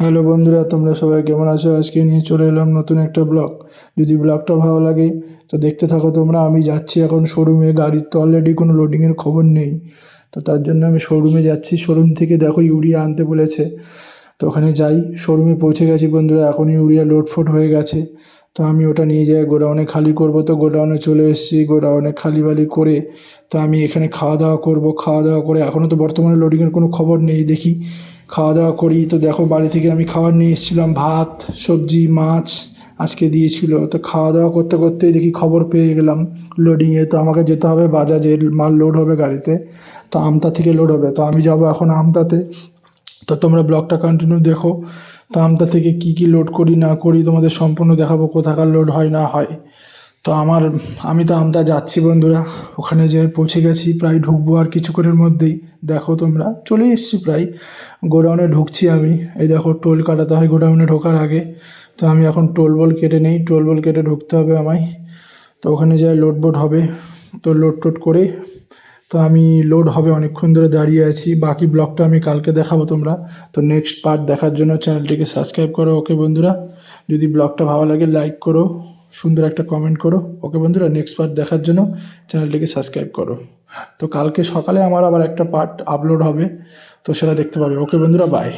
Hello বন্ধুরা, তোমরা সবাই কেমন আছো? আজকে নিয়ে চলে এলাম নতুন একটা ব্লগ। যদি ব্লগটা ভালো লাগে তো দেখতে থাকো তোমরা। আমি যাচ্ছি এখন শোরুমে, গাড়ির তো অলরেডি কোনো লোডিংয়ের খবর নেই, তো তার জন্য আমি শোরুমে যাচ্ছি। শোরুম থেকে দেখো ইউরিয়া আনতে বলেছে, তো ওখানে যাই। শোরুমে পৌঁছে গেছি বন্ধুরা, এখন ইউরিয়া লোড ফোড হয়ে গেছে। তো আমি ওটা নিয়ে যাই গোডাউনে খালি করব। তো গোডাউনে চলে এসেছি, গোডাউনে খালি বালি করে তো আমি এখানে খাওয়া দাওয়া করব। খাওয়া দাওয়া করে এখনও তো বর্তমানে লোডিংয়ের কোনো খবর নেই, দেখি খাওয়া দাওয়া করি। তো দেখো বাড়ি থেকে আমি খাবার নিয়ে এসেছিলাম, ভাত সবজি মাছ আজকে দিয়েছিল। তো খাওয়া দাওয়া করতে করতেই দেখি খবর পেয়ে গেলাম লোডিংয়ে। তো আমাকে যেতে হবে বাজাজে, মাল লোড হবে গাড়িতে। তো আমতা থেকে লোড হবে, তো আমি যাব এখন আমতাতে। তো তোমরা ব্লগটা কন্টিনিউ দেখো। তো আমতা থেকে কি কি লোড করি না করি তোমাদের সম্পূর্ণ দেখাবো, কোথাকার লোড হয় না হয়। তো আমি তো আমতা যাচ্ছি বন্ধুরা, ওখানে যেয়ে পৌঁছে গেছি, প্রায় ঢুকবো আর কিছুক্ষণের মধ্যেই। দেখো তোমরা চলে এসেছি প্রায়, গোডাউনে ঢুকছি আমি। এই দেখো টোল কাটাতে হয় গোডাউনে ঢোকার আগে। তো আমি এখন টোল কেটে নেই, টোল কেটে ঢুকতে হবে আমায়। তো ওখানে যাই লোড বোড হবে, তো লোড টোড করে তো আমি লোড হবে, অনেকক্ষণ ধরে দাঁড়িয়ে আছি। বাকি ব্লগটা আমি কালকে দেখাবো তোমরা। তো নেক্সট পার্ট দেখার জন্য চ্যানেলটিকে সাবস্ক্রাইব করো। ওকে বন্ধুরা, যদি ব্লগটা ভালো লাগে লাইক করো, সুন্দর একটা কমেন্ট করো। ওকে বন্ধুরা, নেক্সট পার্ট দেখার জন্য চ্যানেলটিকে সাবস্ক্রাইব করো। তো কালকে সকালে আমার আবার একটা পার্ট আপলোড হবে, তো সেটা দেখতে পাবে। ওকে বন্ধুরা, বাই।